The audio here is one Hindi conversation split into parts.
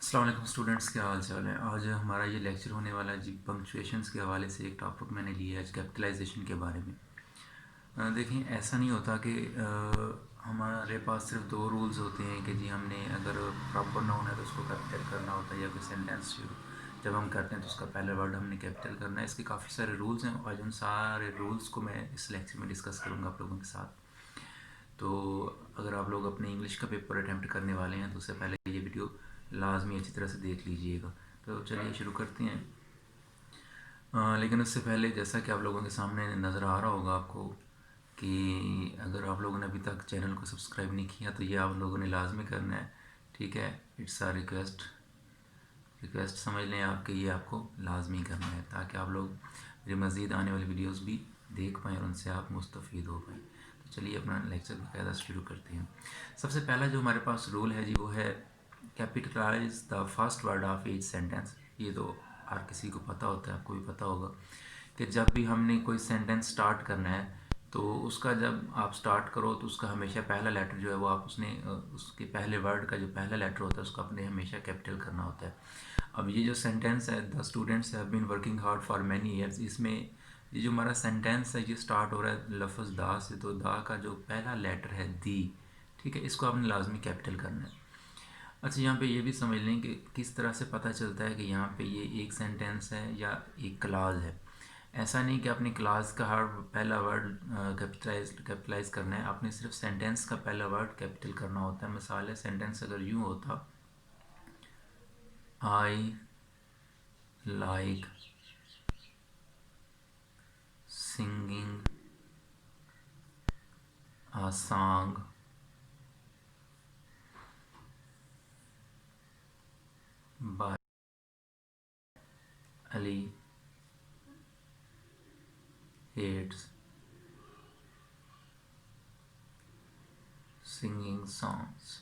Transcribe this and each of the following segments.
अस्सलाम वालेकुम स्टूडेंट्स, क्या हाल चाल है। आज हमारा ये लेक्चर होने वाला है जी पंक्चुएशंस के हवाले से। एक टॉपिक मैंने लिया है आज कैपिटलाइजेशन के बारे में। देखिए, ऐसा नहीं होता कि हमारे पास सिर्फ दो रूल्स होते हैं कि जी हमने अगर प्रॉपर नाउन है तो उसको कैपिटल करना होता है, या कोई सेंटेंस जब हम करते हैं तो उसका पहला वर्ड हमने कैपिटल करना है। इसके काफ़ी सारे रूल्स हैं और उन सारे रूल्स को मैं इस लेक्चर में डिस्कस करूँगा आप लोगों के साथ। तो अगर आप लोग अपने इंग्लिश का पेपर अटैम्प्ट करने वाले हैं तो उससे पहले ये वीडियो लाजमी अच्छी तरह से देख लीजिएगा। तो चलिए शुरू करते हैं। लेकिन उससे पहले, जैसा कि आप लोगों के सामने नज़र आ रहा होगा आपको, कि अगर आप लोगों ने अभी तक चैनल को सब्सक्राइब नहीं किया तो ये आप लोगों ने लाजमी करना है। ठीक है, इट्स आ रिक्वेस्ट। रिक्वेस्ट समझ लें आप कि ये आपको लाजमी करना है ताकि आप लोग मेरी मज़ीद आने वाली वीडियोस भी देख पाएँ और उनसे आप मुस्तफ़ीद हो पाएँ। तो चलिए अपना लेक्चर बाकायदा शुरू करते हैं। सबसे पहला जो हमारे पास रूल है जी वो है capitalize the first word of each sentence. ये तो हर किसी को पता होता है, आपको भी पता होगा कि जब भी हमने कोई सेंटेंस स्टार्ट करना है तो उसका जब आप स्टार्ट करो तो उसका हमेशा पहला लेटर जो है वो आप उसके पहले वर्ड का जो पहला लेटर होता है उसको अपने हमेशा कैपिटल करना होता है। अब ये जो सेंटेंस है, the students have been working hard for many years, इसमें ये जो हमारा सेंटेंस है ये स्टार्ट हो रहा है लफ्ज़ दा से, तो दा का जो पहला लेटर है दी, ठीक है, इसको आपने लाजमी कैपिटल करना है। अच्छा, यहाँ पे ये भी समझ लें कि किस तरह से पता चलता है कि यहाँ पे ये एक सेंटेंस है या एक क्लाज है। ऐसा नहीं कि आपने क्लास का हर पहला वर्ड कैपिटलाइज करना है, आपने सिर्फ सेंटेंस का पहला वर्ड कैपिटल करना होता है। मिसाल है, सेंटेंस अगर यूँ होता, I like singing a song by Ali hates singing songs।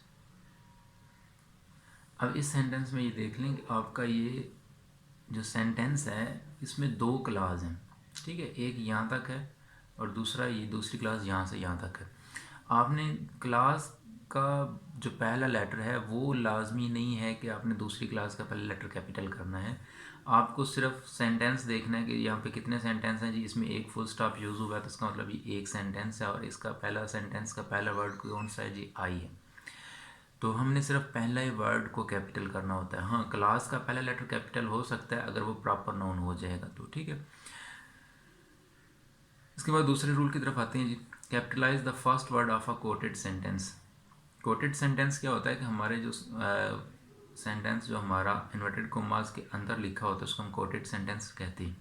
अब इस सेंटेंस में ये देख लें कि आपका ये जो सेंटेंस है इसमें दो क्लास हैं, ठीक है, एक यहाँ तक है और दूसरा ये दूसरी क्लास यहाँ से यहाँ तक है। आपने क्लास का जो पहला लेटर है वो लाजमी नहीं है कि आपने दूसरी क्लास का पहला लेटर कैपिटल करना है। आपको सिर्फ सेंटेंस देखना है कि यहाँ पे कितने सेंटेंस हैं जी। इसमें एक फुल स्टॉप यूज़ हुआ है तो इसका मतलब ये एक सेंटेंस है और इसका पहला सेंटेंस का पहला वर्ड कौन सा है जी, आई है। तो हमने सिर्फ पहला ही वर्ड को कैपिटल करना होता है। हाँ, क्लास का पहला लेटर कैपिटल हो सकता है अगर वो प्रॉपर नाउन हो जाएगा तो, ठीक है। इसके बाद दूसरे रूल की तरफ आते हैं जी। Capitalise the first word of a quoted sentence. Quoted sentence क्या होता है कि हमारे जो सेंटेंस जो हमारा इन्वर्टेड कोमास के अंदर लिखा होता है उसको हम कोटेड सेंटेंस कहते हैं।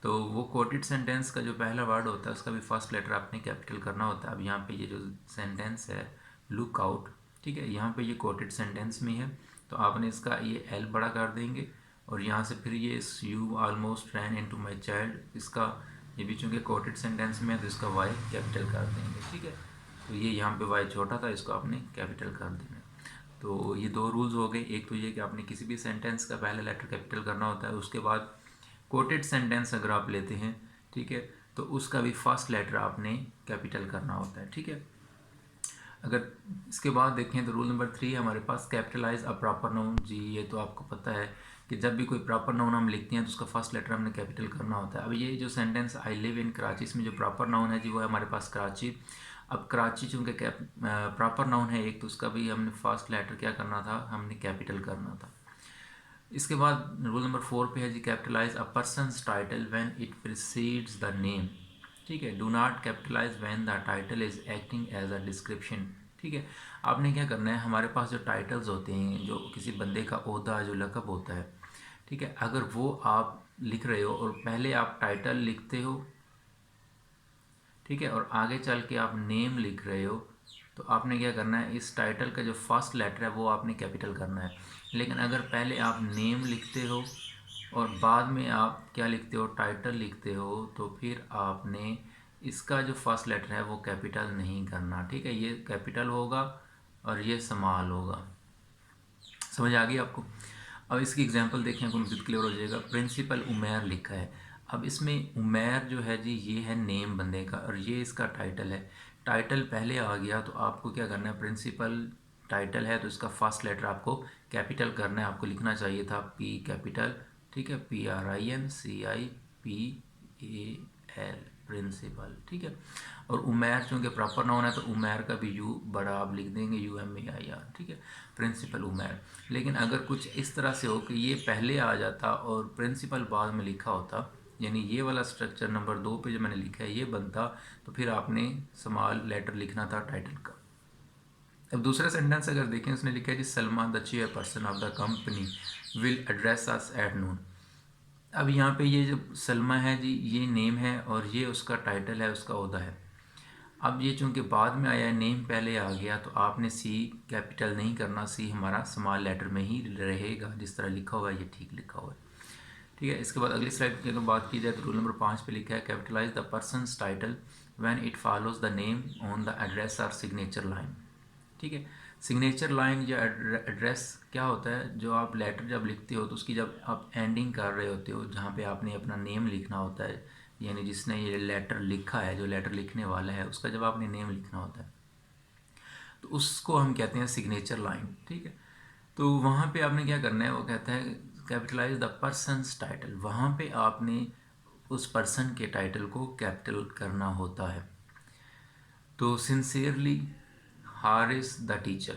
तो वो कोटेड सेंटेंस का जो पहला वर्ड होता है उसका भी फर्स्ट लेटर आपने कैपिटल करना होता है। अब यहाँ पे ये जो सेंटेंस है लुक आउट, ठीक है, यहाँ पे ये कोटेड सेंटेंस में है तो आपने इसका ये एल बड़ा कर देंगे और यहाँ से फिर ये you almost ran into my child, इसका ये भी चूँकि कोटेड सेंटेंस में है तो इसका वाई कैपिटल कर देंगे, ठीक है। तो ये यहाँ पे वाई छोटा था, इसको आपने कैपिटल कर देना। तो ये दो रूल्स हो गए। एक तो ये कि आपने किसी भी सेंटेंस का पहला लेटर कैपिटल करना होता है, उसके बाद कोटेड सेंटेंस अगर आप लेते हैं, ठीक है, तो उसका भी फर्स्ट लेटर आपने कैपिटल करना होता है, ठीक है। अगर इसके बाद देखें तो रूल नंबर 3 हमारे पास कैपिटलाइज अ प्रॉपर नाउन। जी ये तो आपको पता है कि जब भी कोई प्रॉपर नाउन हम लिखते हैं तो उसका फर्स्ट लेटर हमने कैपिटल करना होता है। अब ये जो sentence I live in Karachi, इसमें जो प्रॉपर नाउन है जी वो है हमारे पास कराची। अब कराची चूँकि प्रॉपर नाउन है एक, तो उसका भी हमने फर्स्ट लेटर क्या करना था, हमने कैपिटल करना था। इसके बाद रूल नंबर 4 पे है जी, capitalize a person's title when it precedes the name, ठीक है। Do not capitalize when the title is acting as a description, ठीक है। आपने क्या करना है, हमारे पास जो टाइटल्स होते हैं, जो किसी बंदे का ओहदा जो लक़ब होता है, ठीक है, अगर वो आप लिख रहे हो और पहले आप टाइटल लिखते हो, ठीक है, और आगे चल के आप नेम लिख रहे हो, तो आपने क्या करना है, इस टाइटल का जो फर्स्ट लेटर है वो आपने कैपिटल करना है। लेकिन अगर पहले आप नेम लिखते हो और बाद में आप क्या लिखते हो, टाइटल लिखते हो, तो फिर आपने इसका जो फर्स्ट लेटर है वो कैपिटल नहीं करना, ठीक है। ये कैपिटल होगा और ये स्मॉल होगा। समझ आ गई आपको। अब इसकी एग्जांपल देखें, आपको मज़ीद क्लियर हो जाएगा। प्रिंसिपल उमैर लिखा है। अब इसमें उमैर जो है जी ये है नेम बंदे का और ये इसका टाइटल है। टाइटल पहले आ गया तो आपको क्या करना है, प्रिंसिपल टाइटल है तो इसका फर्स्ट लेटर आपको कैपिटल करना है, आपको लिखना चाहिए था पी कैपिटल, ठीक है, PRINCIPAL, प्रिंसिपल, ठीक है। और उमैर चूँकि प्रॉपर नाउन है तो उमैर का भी यू बड़ा आप लिख देंगे, UMAIR, ठीक है, प्रिंसिपल उमैर। लेकिन अगर कुछ इस तरह से हो कि ये पहले आ जाता और प्रिंसिपल बाद में लिखा होता, यानी ये वाला स्ट्रक्चर नंबर 2 पे जो मैंने लिखा है ये बनता, तो फिर आपने स्मॉल लेटर लिखना था टाइटल का। अब दूसरा सेंटेंस अगर देखें, उसने लिखा है जी Salma the chairperson of the company will address us at noon. अब यहाँ पे ये जो सलमा है जी ये नेम है और ये उसका टाइटल है, उसका ओहदा है। अब ये चूँकि बाद में आया है, नेम पहले आ गया, तो आपने सी कैपिटल नहीं करना, सी हमारा स्मॉल लेटर में ही रहेगा, जिस तरह लिखा हुआ है ये ठीक लिखा हुआ है, ठीक है। इसके बाद अगली स्लाइड की अगर बात की जाए तो रूल नंबर 5 पे लिखा है capitalize the person's title when it follows the name on the address और सिग्नेचर लाइन, ठीक है। सिग्नेचर लाइन या एड्रेस क्या होता है, जो आप लेटर जब लिखते हो तो उसकी जब आप एंडिंग कर रहे होते हो, जहाँ पे आपने अपना नेम लिखना होता है, यानी जिसने ये लेटर लिखा है, जो लेटर लिखने वाला है, उसका जब आपने नेम लिखना होता है तो उसको हम कहते हैं सिग्नेचर लाइन, ठीक है। तो वहाँ पे आपने क्या करना है, वो कहता है कैपिटलाइज द पर्सनस टाइटल, वहाँ पे आपने उस पर्सन के टाइटल को कैपिटल करना होता है। तो सिंसियरली हारिस द टीचर,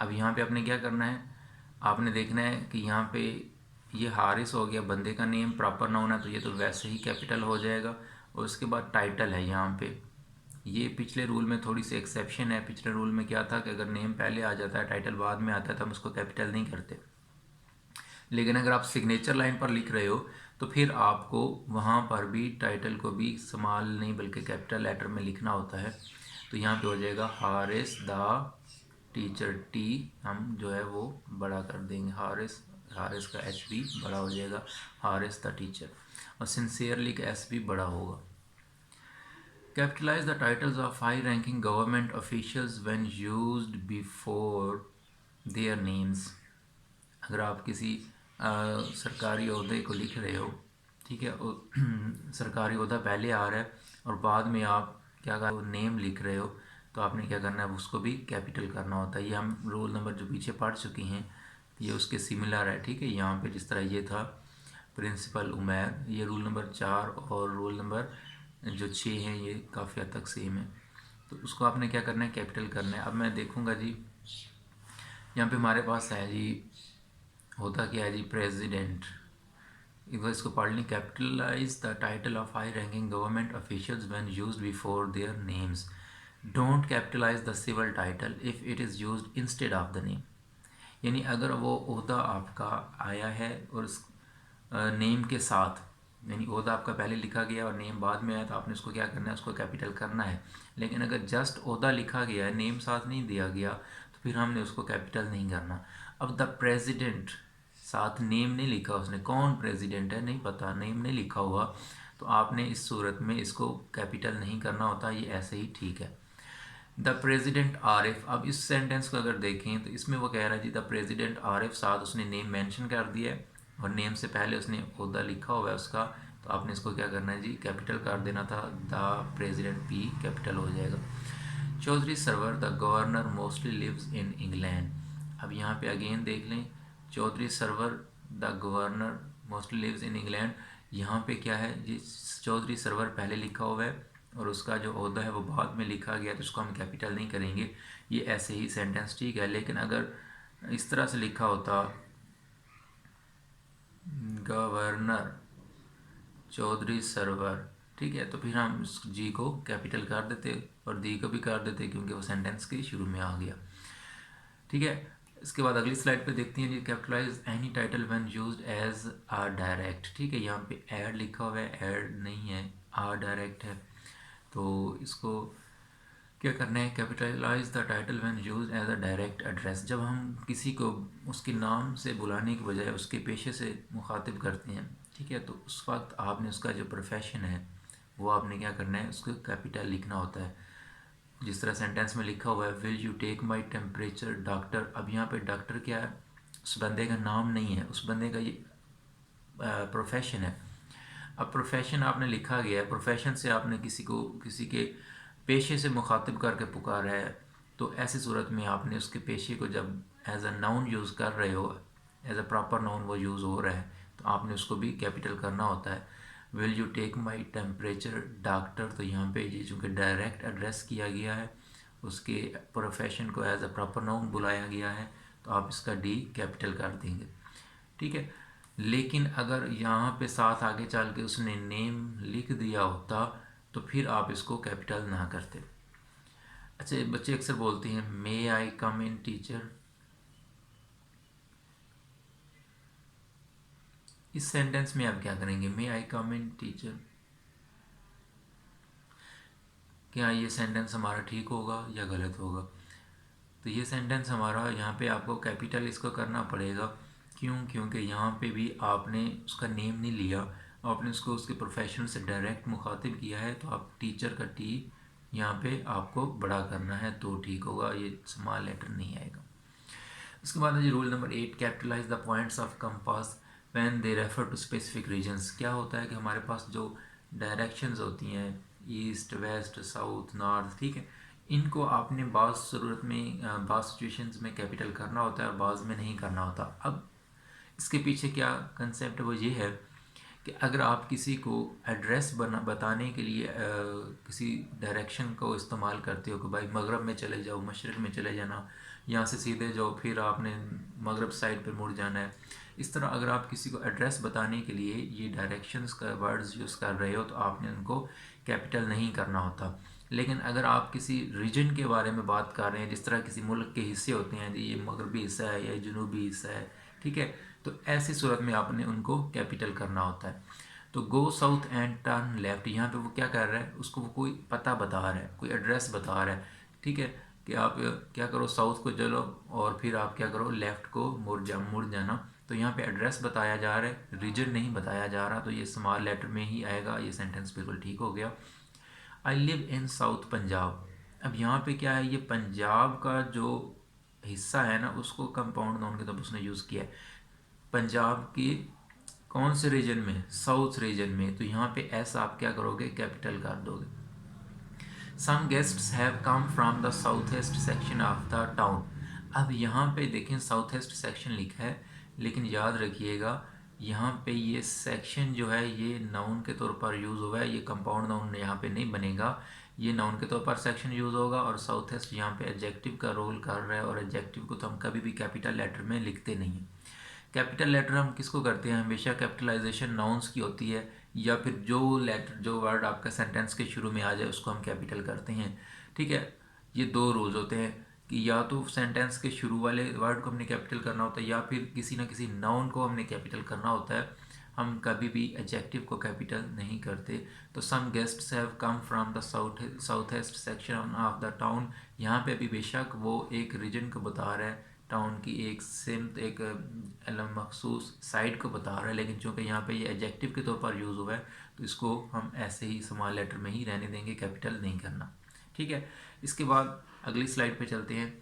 अब यहाँ पे आपने क्या करना है, आपने देखना है कि यहाँ पे ये हारिस हो गया बंदे का नेम, प्रॉपर नाउन है तो ये तो वैसे ही कैपिटल हो जाएगा। और उसके बाद टाइटल है यहाँ पे, ये पिछले रूल में थोड़ी सी एक्सेप्शन है। पिछले रूल में क्या था कि अगर नेम पहले आ जाता है टाइटल बाद में आता है तो हम उसको कैपिटल नहीं करते, लेकिन अगर आप सिग्नेचर लाइन पर लिख रहे हो तो फिर आपको वहाँ पर भी टाइटल को भी स्मॉल नहीं बल्कि कैपिटल लेटर में लिखना होता है। तो यहाँ पे हो जाएगा हारिस द टीचर, टी हम जो है वो बड़ा कर देंगे, हारिस, हारिस का एच भी बड़ा हो जाएगा, हारिस द टीचर, और सिंसियरली का एस भी बड़ा होगा। Capitalize the titles of high-ranking government officials when used before their names. अगर आप किसी सरकारी ओहदे को लिख रहे हो, ठीक है, सरकारी ओहदा पहले आ रहा है और बाद में आप क्या कर नेम लिख रहे हो, तो आपने क्या करना है, उसको भी कैपिटल करना होता है। ये हम रूल नंबर जो पीछे पढ़ चुके हैं ये उसके सिमिलर है, ठीक है। यहाँ पे जिस तरह ये था प्रिंसिपल उमैर, ये रूल नंबर 4 और रूल नंबर जो 6 हैं ये काफ़ी हद तक सेम है, तो उसको आपने क्या करना है, कैपिटल करना है। अब मैं देखूँगा जी यहाँ पे हमारे पास है जी, होता क्या है जी, प्रेसिडेंट, एक बार इसको पढ़ लें, capitalize the title of high ranking government officials when used before their names, don't capitalize the civil title if it is used instead of the name. यानी अगर वो ओहदा आपका आया है और उस नेम के साथ, यानी ओहदा आपका पहले लिखा गया और नेम बाद में आया, तो आपने उसको क्या करना है, उसको कैपिटल करना है। लेकिन अगर जस्ट ओहदा लिखा गया है, नेम साथ नहीं दिया गया, तो फिर हमने उसको कैपिटल नहीं करना। अब द प्रेसिडेंट, साथ नेम नहीं लिखा, उसने कौन प्रेसिडेंट है नहीं पता, नेम नहीं लिखा हुआ, तो आपने इस सूरत में इसको कैपिटल नहीं करना होता, ये ऐसे ही ठीक है। द प्रेसिडेंट आरिफ, अब इस सेंटेंस को अगर देखें तो इसमें वो कह रहा है जी द प्रेसिडेंट आरिफ, साथ उसने नेम मेंशन कर दिया है और नेम से पहले उसने ओहदा लिखा हुआ है उसका, तो आपने इसको क्या करना है जी, कैपिटल कर देना था, द प्रेसिडेंट पी कैपिटल हो जाएगा। Chaudhry Sarwar the governor mostly lives in England, अब यहाँ पे अगेन देख लें, Chaudhry Sarwar the governor mostly lives in England, यहाँ पे क्या है जी, चौधरी सरवर पहले लिखा हुआ है और उसका जो ओहदा है वो बाद में लिखा गया, तो उसको हम कैपिटल नहीं करेंगे, ये ऐसे ही सेंटेंस ठीक है। लेकिन अगर इस तरह से लिखा होता, गवर्नर चौधरी सरवर, ठीक है, तो फिर हम उस जी को कैपिटल कर देते और दी को भी कर देते, क्योंकि वो सेंटेंस के शुरू में आ गया, ठीक है। इसके बाद अगली स्लाइड पे देखते हैं जी, capitalize any title when used as a direct, ठीक है, यहाँ पे ऐड लिखा हुआ है, ऐड नहीं है, आ डायरेक्ट है, तो इसको क्या करना है, capitalize the title when used as a direct address, जब हम किसी को उसके नाम से बुलाने के बजाय उसके पेशे से मुखातिब करते हैं, ठीक है, तो उस वक्त आपने उसका जो प्रोफेशन है वो आपने क्या करना है, उसको कैपिटल लिखना होता है। जिस तरह सेंटेंस में लिखा हुआ है, will you take my temperature doctor, अब यहाँ पे डॉक्टर क्या है, उस बंदे का नाम नहीं है, उस बंदे का ये प्रोफेशन है। अब प्रोफेशन आपने लिखा गया है, प्रोफेशन से आपने किसी को किसी के पेशे से मुखातिब करके पुकारा है, तो ऐसी सूरत में आपने उसके पेशे को जब एज अ नाउन यूज़ कर रहे हो, एज अ प्रॉपर नाउन वो यूज़ हो रहा है, तो आपने उसको भी कैपिटल करना होता है। Will you take my temperature doctor, तो यहाँ पे ये चूँकि डायरेक्ट एड्रेस किया गया है, उसके प्रोफेशन को एज अ प्रॉपर नाउन बुलाया गया है, तो आप इसका डी कैपिटल कर देंगे, ठीक है। लेकिन अगर यहाँ पे साथ आगे चल के उसने नेम लिख दिया होता तो फिर आप इसको कैपिटल ना करते। अच्छा, बच्चे अक्सर बोलते हैं मे आई कम इन टीचर, इस सेंटेंस में आप क्या करेंगे? मे आई कम इन टीचर, क्या ये सेंटेंस हमारा ठीक होगा या गलत होगा? तो ये सेंटेंस हमारा यहाँ पे आपको कैपिटल इसको करना पड़ेगा। क्यों? क्योंकि यहाँ पे भी आपने उसका नेम नहीं लिया, आपने उसको उसके प्रोफेशन से डायरेक्ट मुखातिब किया है, तो आप टीचर का टी यहाँ पे आपको बड़ा करना है तो ठीक होगा, ये स्मॉल लेटर नहीं आएगा। उसके बाद है जी rule number 8, capitalise the points of compass when they refer to specific regions. क्या होता है कि हमारे पास जो डायरेक्शंस होती हैं, ईस्ट वेस्ट साउथ नॉर्थ, ठीक है, इनको आपने बाज़ ज़रूरत में बाज़ सिचुएशंस में कैपिटल करना होता है और बाज़ में नहीं करना होता। अब इसके पीछे क्या कंसेप्ट है, वो ये है कि अगर आप किसी को एड्रेस बताने के लिए किसी डायरेक्शन को इस्तेमाल करते हो कि भाई मगरब में चले जाओ, मशरक़ में चले जाना, यहाँ से सीधे जाओ फिर आपने मगरब साइड पर मुड़ जाना है, इस तरह अगर आप किसी को एड्रेस बताने के लिए ये डायरेक्शंस का वर्ड्स यूज़ कर रहे हो तो आपने उनको कैपिटल नहीं करना होता। लेकिन अगर आप किसी रीजन के बारे में बात कर रहे हैं, जिस तरह किसी मुल्क के हिस्से होते हैं, ये मगरबी हिस्सा है या जनूबी हिस्सा है, ठीक है, तो ऐसी सूरत में आपने उनको कैपिटल करना होता है। तो go south and turn left, यहाँ पे वो क्या कर रहा है, उसको वो कोई पता बता रहा है, कोई एड्रेस बता रहा है, ठीक है, कि आप क्या करो साउथ को चलो और फिर आप क्या करो लेफ़्ट को मुड़ जाना। तो यहाँ पे एड्रेस बताया जा रहा है, रीजन नहीं बताया जा रहा, तो ये स्मॉल लेटर में ही आएगा, ये सेंटेंस बिल्कुल ठीक हो गया। I live in south Punjab, अब यहाँ पे क्या है, ये पंजाब का जो हिस्सा है ना उसको कंपाउंड नाउन के तौर पर उसने यूज़ किया है। पंजाब की कौन से रीजन में? साउथ रीजन में, तो यहाँ पे एस आप क्या करोगे? कैपिटल कर दोगे। Some guests have come from the south east section of the town, अब यहाँ पे देखें साउथ ईस्ट सेक्शन लिखा है, लेकिन याद रखिएगा यहाँ पे ये सेक्शन जो है ये नाउन के तौर पर यूज़ हुआ है, ये कंपाउंड नाउन यहाँ पे नहीं बनेगा, ये नाउन के तौर पर सेक्शन यूज़ होगा, और साउथ ईस्ट यहाँ पे एडजेक्टिव का रोल कर रहा है, और एडजेक्टिव को तो हम कभी भी कैपिटल लेटर में लिखते नहीं हैं। कैपिटल लेटर हम किसको करते हैं? हमेशा कैपिटलाइजेशन नाउन्स की होती है, या फिर जो लेटर जो वर्ड आपका सेंटेंस के शुरू में आ जाए उसको हम कैपिटल करते हैं, ठीक है। ये दो रूल्स होते हैं कि या तो सेंटेंस के शुरू वाले वर्ड को हमने कैपिटल करना होता है, या फिर किसी ना किसी नाउन को हमने कैपिटल करना होता है, हम कभी भी एडजेक्टिव को कैपिटल नहीं करते। तो some guests have come from the south east section of the town, यहाँ पे भी बेशक वो एक रीजन को बता रहा है, टाउन की एक सिमत एक मखसूस साइड को बता रहा है, लेकिन चूँकि यहाँ पे ये एडजेक्टिव के तौर पर यूज़ हुआ है तो इसको हम ऐसे ही स्मॉल लेटर में ही रहने देंगे, कैपिटल नहीं करना, ठीक है। इसके बाद अगली स्लाइड पे चलते हैं।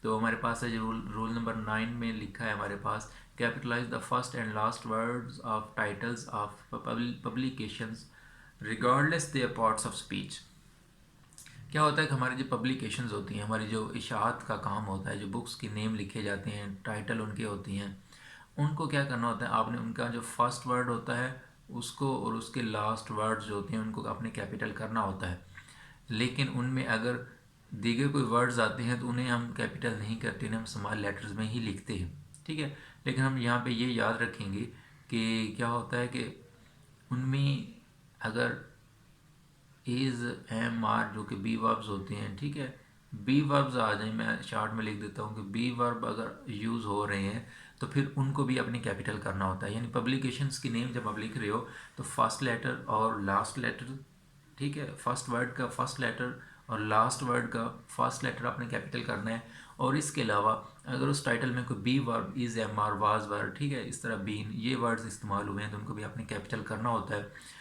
तो हमारे पास है जो रूल नंबर 9 में लिखा है हमारे पास, capitalise the first and last words of titles of publications regardless their parts of speech. क्या होता है कि हमारी जो पब्लिकेशंस होती हैं, हमारी जो इशाअत का काम होता है, जो बुक्स के नेम लिखे जाते हैं, टाइटल उनके होती हैं, उनको क्या करना होता है, आपने उनका जो फर्स्ट वर्ड होता है उसको और उसके लास्ट वर्ड्स जो होते हैं उनको आपने कैपिटल करना होता है। लेकिन उनमें अगर दीगर कोई वर्ड्स आते हैं तो उन्हें हम कैपिटल नहीं करते, उन्हें हम स्मॉल लेटर्स में ही लिखते हैं, ठीक है। लेकिन हम यहाँ पे ये याद रखेंगे कि क्या होता है कि उनमें अगर इज़ एम आर जो कि बी वर्ब्स होते हैं, ठीक है, बी वर्ब्स आ जाए, मैं शार्ट में लिख देता हूँ कि बी वर्ब अगर यूज़ हो रहे हैं तो फिर उनको भी अपने कैपिटल करना होता है। यानी पब्लिकेशंस की नेम जब आप लिख रहे हो तो फर्स्ट लेटर और लास्ट लेटर, ठीक है, फर्स्ट वर्ड का फर्स्ट लेटर और लास्ट वर्ड का फर्स्ट लेटर आपने कैपिटल करना है। और इसके अलावा अगर उस टाइटल में कोई be verb, is am are was word, ठीक है, इस तरह बीन ये वर्ड्स इस्तेमाल हुए हैं तो उनको भी आपने कैपिटल करना होता है।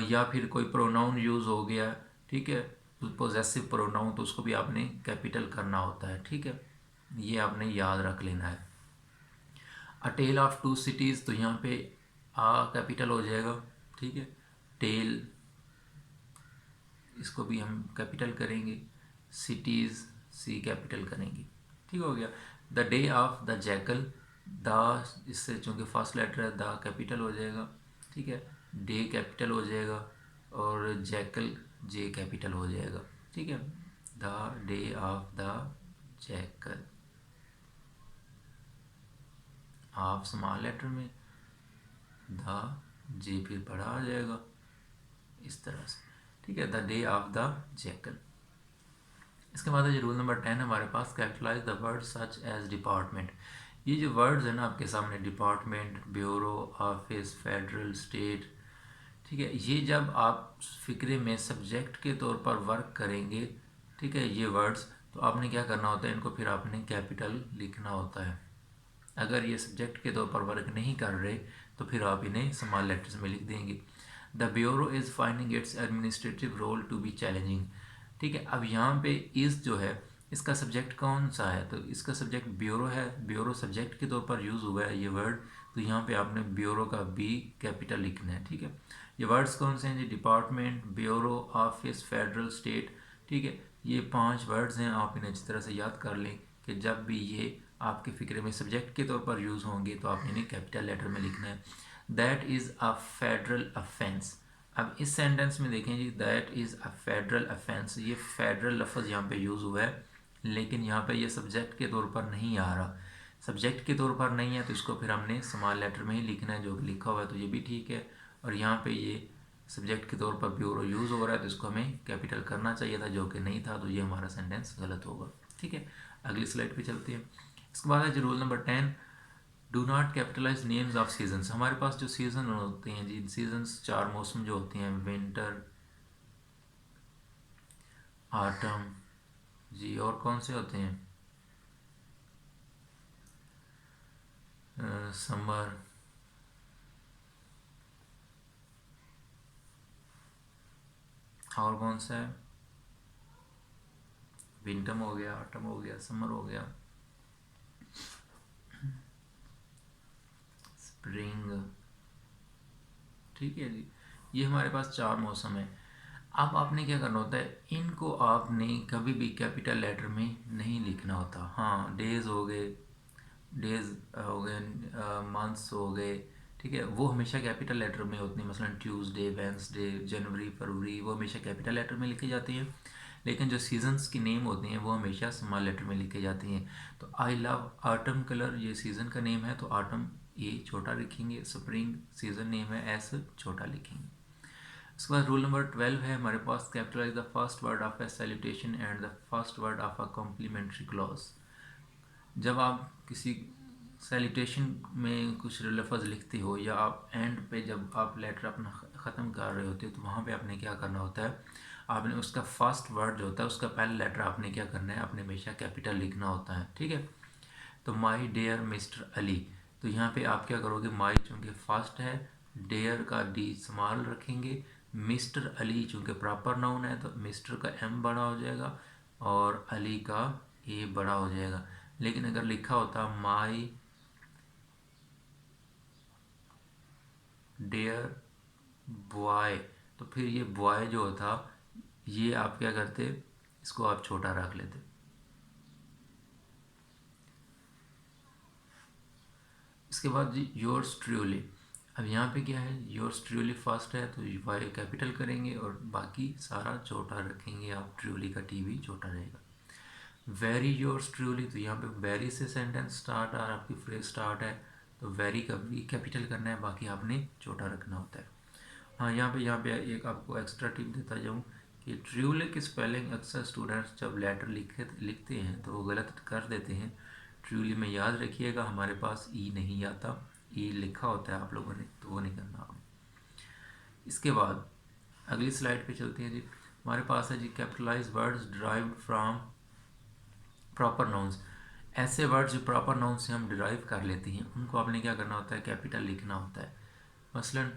या फिर कोई प्रोनाउन यूज़ हो गया, ठीक है, पोजेसिव प्रोनाउन, तो उसको भी आपने कैपिटल करना होता है, ठीक है, ये आपने याद रख लेना है। अ टेल ऑफ टू सिटीज़, तो यहाँ पे आ कैपिटल हो जाएगा, ठीक है, टेल इसको भी हम कैपिटल करेंगे, सिटीज़ सी कैपिटल करेंगे। ठीक हो गया। The day of the jackal, the इससे चूँकि फर्स्ट लेटर है द कैपिटल हो जाएगा। ठीक है, डे कैपिटल हो जाएगा और जैकल जे कैपिटल हो जाएगा। ठीक है, the day of the jackal, of small letter में, द जे फिर बड़ा आ जाएगा इस तरह से। ठीक है, the day of the jackal. इसके बाद है रूल नंबर 10 हमारे पास, capitalise the word such as department. ये जो वर्ड्स है ना आपके सामने, department, bureau, office, federal, state, ठीक है, ये जब आप फिक्रे में सब्जेक्ट के तौर पर वर्क करेंगे, ठीक है, ये वर्ड्स, तो आपने क्या करना होता है, इनको फिर आपने कैपिटल लिखना होता है। अगर ये सब्जेक्ट के तौर पर वर्क नहीं कर रहे तो फिर आप इन्हें स्मॉल लेटर्स में लिख देंगे। The bureau is finding its administrative role to be challenging. ठीक है, अब यहाँ पे इस जो है इसका सब्जेक्ट कौन सा है, तो इसका सब्जेक्ट ब्यूरो है, ब्यूरो सब्जेक्ट के तौर पर यूज़ हुआ है ये वर्ड, तो यहाँ पे आपने ब्यूरो का बी कैपिटल लिखना है। ठीक है, ये वर्ड्स कौन से हैं जी, department, bureau, office, federal, state. ठीक है, ये 5 वर्ड्स हैं, आप इन्हें अच्छी तरह से याद कर लें कि जब भी ये आपके फिक्रे में सब्जेक्ट के तौर पर यूज़ होंगे तो आप इन्हें कैपिटल लेटर में लिखना है। That is a federal offence. अब इस सेंटेंस में देखें जी, that is a federal offence, ये फेडरल लफ्ज़ यहाँ पे यूज़ हुआ है, लेकिन यहाँ पे ये सब्जेक्ट के तौर पर नहीं आ रहा। सब्जेक्ट के तौर पर नहीं है तो इसको फिर हमने स्मॉल लेटर में ही लिखना है, जो कि लिखा हुआ है, तो ये भी ठीक है। और यहाँ पे ये सब्जेक्ट के तौर पर ब्यूरो यूज़ हो रहा है तो इसको हमें कैपिटल करना चाहिए था, जो कि नहीं था, तो ये हमारा सेंटेंस गलत होगा। ठीक है, अगली स्लाइड पे चलते हैं। इसके बाद है जी rule number 10, do not capitalise names of seasons. हमारे पास जो सीज़न होते हैं जी, सीजन्स 4 मौसम जो होते हैं, विंटर, ऑटम जी, और कौन से होते हैं, समर, और कौन सा है, विंटम हो गया, ऑटम हो गया, समर हो गया, स्प्रिंग। ठीक है जी, ये हमारे पास 4 मौसम है। अब आपने क्या करना होता है, इनको आपने कभी भी कैपिटल लेटर में नहीं लिखना होता। हाँ, डेज हो गए, डेज हो गए, मंथ्स हो गए, ठीक है, वो हमेशा कैपिटल लेटर में होती हैं। मसलन ट्यूसडे, वेंसडे, जनवरी, फरवरी, वो हमेशा कैपिटल लेटर में लिखी जाती हैं। लेकिन जो सीजन्स की नेम होती हैं वो हमेशा स्मॉल लेटर में लिखी जाती हैं। तो आई लव ऑटम कलर, ये सीज़न का नेम है तो ऑटम ए छोटा लिखेंगे, स्प्रिंग सीज़न नेम है, एस छोटा लिखेंगे। उसके बाद रूल नंबर 12 है हमारे पास, capitalise the first word of a salutation and the first word of a complimentary clause. जब आप किसी सैल्यूटेशन में कुछ लफ्ज़ लिखते हो या आप एंड पे जब आप लेटर अपना ख़त्म कर रहे होते हो तो वहाँ पे आपने क्या करना होता है, आपने उसका फर्स्ट वर्ड जो होता है उसका पहला लेटर आपने क्या करना है, आपने हमेशा कैपिटल लिखना होता है। ठीक है, तो माई डेयर मिस्टर अली, तो यहाँ पे आप क्या करोगे, माई चूँकि फर्स्ट है, डेयर का डी स्मॉल रखेंगे, मिस्टर अली चूँकि प्रॉपर नाउन है तो मिस्टर का एम बड़ा हो जाएगा और अली का ए बड़ा हो जाएगा। लेकिन अगर लिखा होता माई डेयर बॉय, तो फिर ये बॉय जो होता, ये आप क्या करते, इसको आप छोटा रख लेते। इसके बाद जी योर्स ट्रूली, अब यहाँ पे क्या है, योर्स ट्रूली फर्स्ट है तो वाई कैपिटल करेंगे और बाकी सारा छोटा रखेंगे आप, ट्रूली का टी भी छोटा रहेगा। वेरी योर्स ट्रूली, तो यहाँ पे वेरी से सेंटेंस स्टार्ट और आपकी फ्रेज स्टार्ट है तो वेरी का भी कैपिटल करना है, बाकी आपने छोटा रखना होता है। हाँ, यहाँ पे एक आपको एक्स्ट्रा टिप देता जाऊँ कि ट्रूली की स्पेलिंग अक्सर स्टूडेंट्स जब लेटर लिखते हैं तो वो गलत कर देते हैं। ट्रूली में याद रखिएगा हमारे पास ई नहीं आता, ई लिखा होता है आप लोगों ने, तो वो नहीं करना आपने। इसके बाद अगली स्लाइड पे चलते हैं जी, हमारे पास है जी capitalise words derived from proper nouns. ऐसे वर्ड्स जो प्रॉपर नाउन से हम डिराइव कर लेते हैं उनको आपने क्या करना होता है, कैपिटल लिखना होता है। मसलन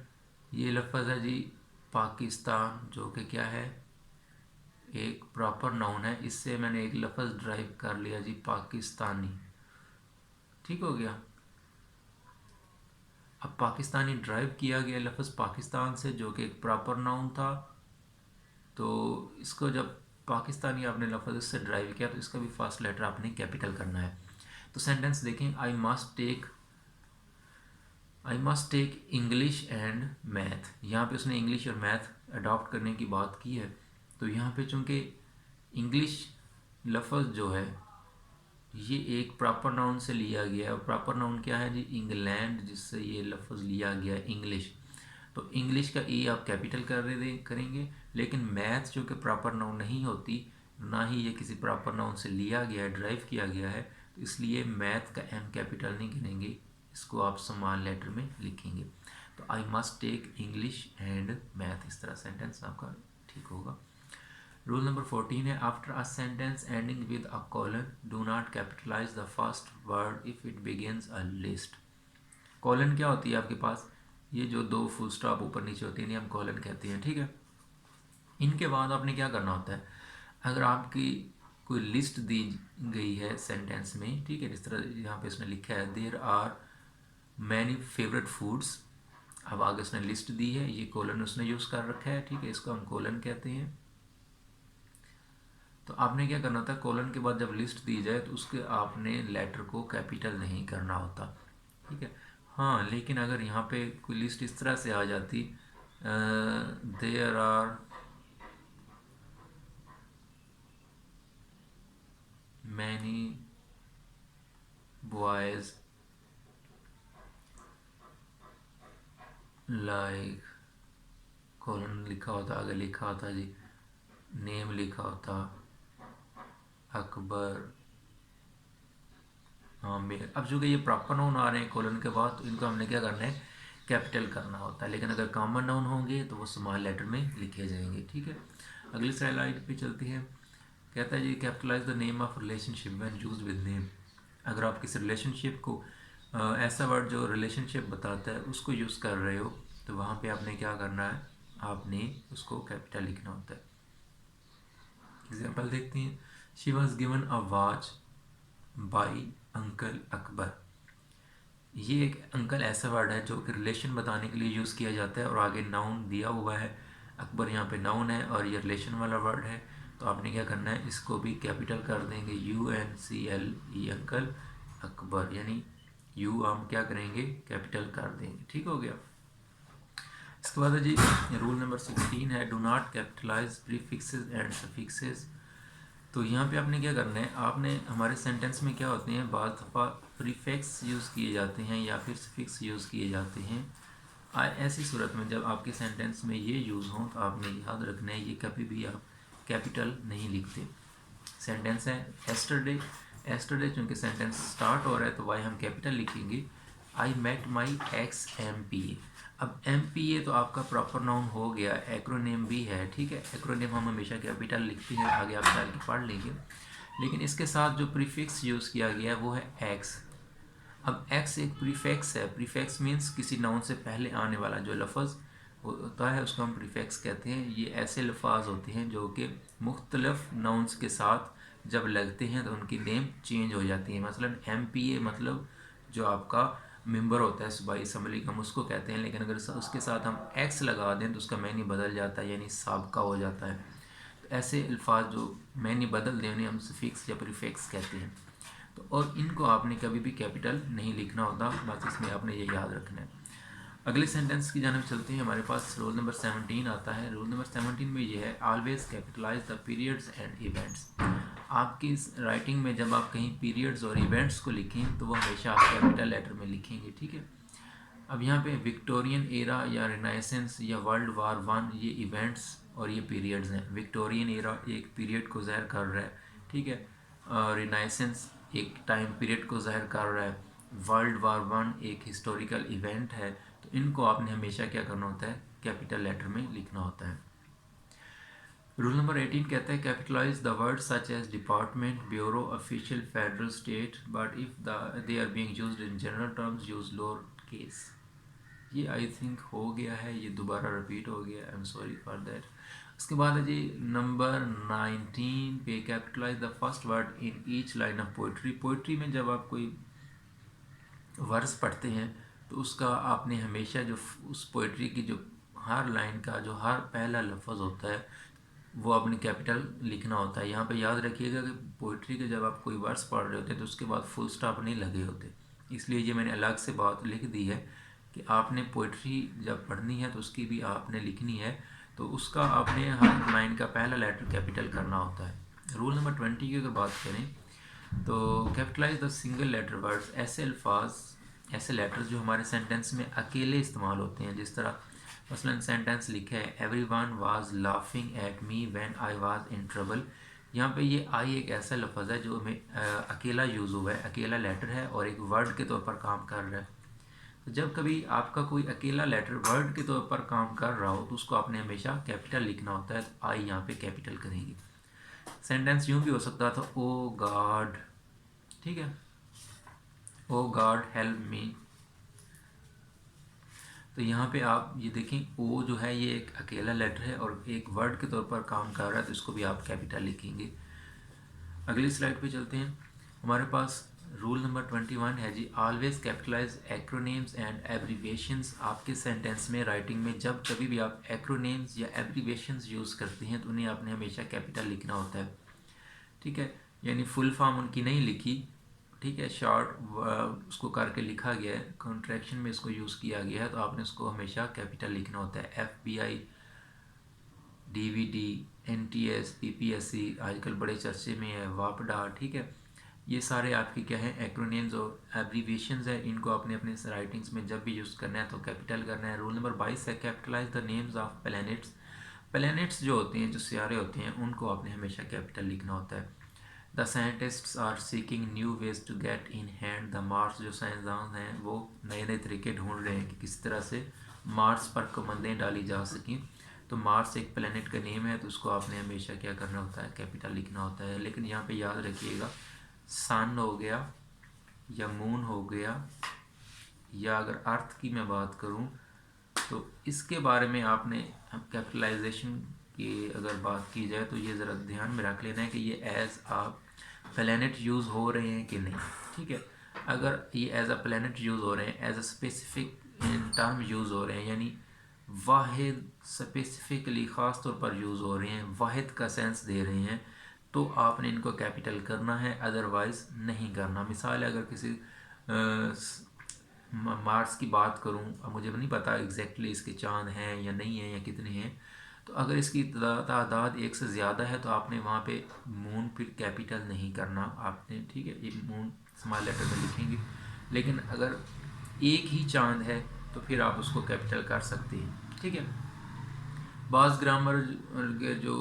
ये लफ्ज़ है जी पाकिस्तान, जो कि क्या है, एक प्रॉपर नाउन है, इससे मैंने एक लफ्ज़ ड्राइव कर लिया जी पाकिस्तानी। ठीक हो गया, अब पाकिस्तानी ड्राइव किया गया लफ्ज़ पाकिस्तान से जो कि एक प्रॉपर नाउन था, तो इसको जब पाकिस्तानी आपने लफ्ज़ इससे ड्राइव किया तो इसका भी फर्स्ट लेटर आपने कैपिटल करना है। तो सेंटेंस देखें, I must take English and math. यहाँ पे उसने इंग्लिश और मैथ अडॉप्ट करने की बात की है। तो यहाँ पे चूँकि इंग्लिश लफ्ज़ जो है ये एक प्रॉपर नाउन से लिया गया है, और प्रॉपर नाउन क्या है जी, इंग्लैंड, जिससे ये लफ्ज़ लिया गया है इंग्लिश। तो इंग्लिश का ई आप कैपिटल करेंगे, लेकिन मैथ जो कि प्रॉपर नाउन नहीं होती, ना ही ये किसी प्रॉपर नाउन से लिया गया है, ड्राइव किया गया है, तो इसलिए मैथ का एम कैपिटल नहीं गिनेंगे, इसको आप स्मॉल लेटर में लिखेंगे। तो I must take English and math, इस तरह सेंटेंस आपका ठीक होगा। रूल नंबर 14 है, after a sentence ending with a colon do not capitalize the first word if it begins a list. Colon क्या होती है आपके पास, ये जो दो फुल स्टॉप ऊपर नीचे होती है, इन्हें हम कॉलन कहते हैं, ठीक है। इनके बाद आपने क्या करना होता है, अगर आपकी कोई लिस्ट दी गई है सेंटेंस में, ठीक है, जिस तरह यहाँ पे इसने लिखा है there are many favourite foods, अब आगे उसने लिस्ट दी है, ये कॉलन उसने यूज़ कर रखा है, ठीक है, इसको हम कॉलन कहते हैं। तो आपने क्या करना होता है, कॉलन के बाद जब लिस्ट दी जाए तो उसके आपने लेटर को कैपिटल नहीं करना होता, ठीक है। हाँ, लेकिन अगर यहाँ पे कोई लिस्ट इस तरह से आ जाती, there are many boys like, colon लिखा होता, आगे लिखा होता जी नेम लिखा होता अकबर, हाँ मेरे। अब चूँकि ये प्रॉपर नाउन आ रहे हैं कॉलन के बाद, तो इनको हमने क्या करना है, कैपिटल करना होता है, लेकिन अगर कॉमन नाउन होंगे तो वो स्मॉल लेटर में लिखे जाएंगे, ठीक है। अगली स्लाइड पे चलती है, कहता है जी capitalise the name of relationship when use with name. अगर आप किसी रिलेशनशिप को ऐसा वर्ड जो रिलेशनशिप बताता है उसको यूज़ कर रहे हो, तो वहाँ पे आपने क्या करना है, आपने उसको कैपिटल लिखना होता है। एग्जाम्पल देखते हैं, she was given a watch by uncle Akbar. ये एक अंकल ऐसा वर्ड है जो कि रिलेशन बताने के लिए यूज़ किया जाता है, और आगे नाउन दिया हुआ है, अकबर यहाँ पे नाउन है और ये रिलेशन वाला वर्ड है। तो आपने क्या करना है, इसको भी कैपिटल कर देंगे, UNCLE अंकल अकबर, यानी यू हम क्या करेंगे, कैपिटल कर देंगे, ठीक हो गया। इसके बाद है जी रूल नंबर 16 है, do not capitalize prefixes and suffixes. तो यहाँ पे आपने क्या करना है, आपने हमारे सेंटेंस में क्या होते हैं, बाज़ दफ़ा प्रीफिक्स यूज़ किए जाते हैं या फिर सफिक्स यूज़ किए जाते हैं। ऐसी सूरत में जब आपके सेंटेंस में ये यूज़ हों तो आपने याद रखना है, ये कभी भी आप कैपिटल नहीं लिखते। सेंटेंस है एस्टरडे, एस्टरडे चूँकि सेंटेंस स्टार्ट हो रहा है तो वाई हम कैपिटल लिखेंगे। I met my ex MPA, अब MPA तो आपका प्रॉपर नाउन हो गया, एक्रोनेम भी है, ठीक है। एक्रोनेम हम हमेशा कैपिटल लिखते हैं, आगे आप चल के पढ़ लेंगे, लेकिन इसके साथ जो प्रीफिक्स यूज़ किया गया है वो है एक्स। अब एक्स एक प्रीफिक्स है, प्रीफिक्स मीन्स किसी नाउन से पहले आने वाला जो लफ्ज़ होता है उसको हम प्रीफिक्स कहते हैं। ये ऐसे लफ्ज़ होते हैं जो कि मुख्तलिफ नाउन्स के साथ जब लगते हैं तो उनकी नेम चेंज हो जाती है। मसलन MPA मतलब जो आपका मेंबर होता है सूबाई असम्बली का, हम उसको कहते हैं, लेकिन अगर उसके साथ हम एक्स लगा दें तो उसका मैनी बदल जाता है, यानी साबका हो जाता है। तो ऐसे अल्फाज जो मैनी बदल दें उन्हें हम सफिक्स या प्रीफिक्स कहते हैं। तो और इनको आपने कभी भी कैपिटल नहीं लिखना होता, बस इसमें आपने ये याद रखना है। अगले सेंटेंस की जानिब चलते हैं, हमारे पास रूल नंबर 17 आता है। रूल नंबर 17 में ये है, always capitalize the periods and events. आपकी इस राइटिंग में जब आप कहीं पीरियड्स और इवेंट्स को लिखें तो वो हमेशा आप कैपिटल लेटर में लिखेंगे, ठीक है। अब यहाँ पे विक्टोरियन एरा या रिनाइसेंस या वर्ल्ड वार 1 ये इवेंट्स और ये पीरियड्स हैं। विक्टोरियन एरा एक पीरियड को ज़ाहिर कर रहा है, ठीक है, और रिनाइसेंस एक टाइम पीरियड को ज़ाहिर कर रहा है, वर्ल्ड वार 1 एक हिस्टोरिकल इवेंट है। तो इनको आपने हमेशा क्या करना होता है, कैपिटल लेटर में लिखना होता है। रूल नंबर 18 कहता है, capitalize the word such as department, bureau, official, federal, state, but if they are being used in general terms use lower case. ये आई थिंक हो गया है, ये दोबारा रिपीट हो गया, I am sorry for that. उसके बाद है जी नंबर 19 पे, capitalize the first word in each line of poetry. Poetry में जब आप कोई वर्स पढ़ते हैं तो उसका आपने हमेशा जो उस पोइट्री की जो हर लाइन का जो हर पहला लफ्ज़ होता है वो आपने कैपिटल लिखना होता है। यहाँ पे याद रखिएगा कि पोइट्री के जब आप कोई वर्ड्स पढ़ रहे होते हैं तो उसके बाद फुल स्टॉप नहीं लगे होते, इसलिए ये मैंने अलग से बात लिख दी है कि आपने पोइट्री जब पढ़नी है तो उसकी भी आपने लिखनी है, तो उसका आपने हर लाइन का पहला लेटर कैपिटल करना होता है। रूल नंबर 20 की अगर बात करें तो capitalize the single letter words, ऐसे अल्फाज ऐसे लेटर्स जो हमारे सेंटेंस में अकेले इस्तेमाल होते हैं। जिस तरह मसलन सेंटेंस लिखा है everyone was laughing at me when I was in trouble, यहाँ पे ये आई एक ऐसा लफ्ज़ है जो हमें अकेला यूज़ हुआ है, अकेला लेटर है और एक वर्ड के तौर पर काम कर रहा है। तो जब कभी आपका कोई अकेला लेटर वर्ड के तौर पर काम कर रहा हो तो उसको आपने हमेशा कैपिटल लिखना होता है, तो आई यहाँ पे कैपिटल करेंगे। सेंटेंस यूँ भी हो सकता था ओ गॉड, ठीक है, ओ गॉड हेल्प मी, तो यहाँ पे आप ये देखें ओ जो है ये एक अकेला लेटर है और एक वर्ड के तौर पर काम कर रहा है, तो इसको भी आप कैपिटल लिखेंगे। अगली स्लाइड पे चलते हैं। हमारे पास रूल नंबर 21 है जी, always capitalise acronyms and abbreviations. आपके सेंटेंस में राइटिंग में जब कभी भी आप एक्रोनेम्स या एब्रीविएशंस यूज़ करते हैं तो उन्हें आपने हमेशा कैपिटल लिखना होता है, ठीक है, यानी फुल फॉर्म उनकी नहीं लिखी, ठीक है, शॉर्ट उसको करके लिखा गया है, कॉन्ट्रैक्शन में इसको यूज़ किया गया है, तो आपने उसको हमेशा कैपिटल लिखना होता है। FBI, DVD, NTS, PPSC आजकल बड़े चर्चे में है, वापडा, ठीक है, ये सारे आपके क्या हैं एक्रोनेम्स और एब्रीविएशंस है, इनको आपने अपने राइटिंग्स में जब भी यूज़ करना है तो कैपिटल करना है। रूल नंबर 22 है capitalize the names of planets. Planets जो होते हैं, जो सितारे होते हैं, उनको आपने हमेशा कैपिटल लिखना होता है। The scientists are seeking new ways to get in hand the Mars. जो साइंसदान हैं वो नए नए तरीके ढूंढ रहे हैं कि किस तरह से मार्स पर कमंदें डाली जा सकें। तो मार्स एक प्लेनेट का नेम है, तो उसको आपने हमेशा क्या करना होता है, कैपिटल लिखना होता है। लेकिन यहाँ पे याद रखिएगा सन हो गया या मून हो गया या अगर अर्थ की मैं बात करूँ तो इसके बारे में आपने कैपिटलाइजेशन की अगर बात की जाए तो ये ज़रा ध्यान में रख लेना है कि ये एज आ प्लैनेट यूज़ हो रहे हैं कि नहीं, ठीक है। अगर ये एज अ प्लैनेट यूज़ हो रहे हैं, as a specific term use हो रहे हैं, यानी वाहिद स्पेसिफिकली ख़ास तौर पर यूज़ हो रहे हैं, वाहिद का सेंस दे रहे हैं, तो आपने इनको कैपिटल करना है, अदरवाइज़ नहीं करना। मिसाल है, अगर किसी मार्स की बात करूं, अब मुझे नहीं पता एग्जैक्टली इसके चांद हैं या नहीं हैं या कितने हैं, तो अगर इसकी तादाद एक से ज़्यादा है तो आपने वहाँ पे मून फिर कैपिटल नहीं करना आपने, ठीक है, ये मून स्मॉल लेटर में लिखेंगे। लेकिन अगर एक ही चांद है तो फिर आप उसको कैपिटल कर सकते हैं, ठीक है। बाज़ ग्रामर के जो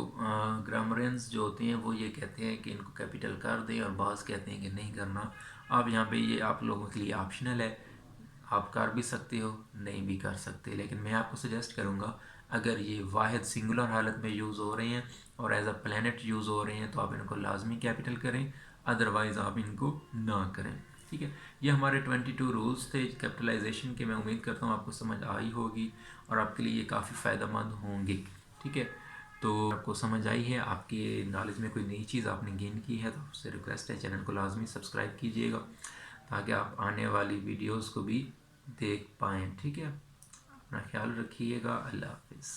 ग्रामरियंस जो होते हैं वो ये कहते हैं कि इनको कैपिटल कर दें और बाज़ कहते हैं कि नहीं करना। आप यहाँ पे ये आप लोगों के लिए ऑप्शनल है, आप कर भी सकते हो, नहीं भी कर सकते, लेकिन मैं आपको सजेस्ट करूँगा अगर ये वाहिद सिंगुलर हालत में यूज़ हो रहे हैं और एज अ प्लैनेट यूज़ हो रहे हैं तो आप इनको लाजमी कैपिटल करें, अदरवाइज़ आप इनको ना करें, ठीक है। ये हमारे 22 रूल्स थे कैपिटलाइजेशन के। मैं उम्मीद करता हूँ आपको समझ आई होगी और आपके लिए ये काफ़ी फ़ायदेमंद होंगे, ठीक है। तो आपको समझ आई है, आपके नॉलेज में कोई नई चीज़ आपने गेन की है तो आपसे रिक्वेस्ट है चैनल को लाजमी सब्सक्राइब कीजिएगा ताकि आप आने वाली वीडियोस को भी देख पाएँ, ठीक है। अपना ख्याल रखिएगा, अल्लाह हाफिज़।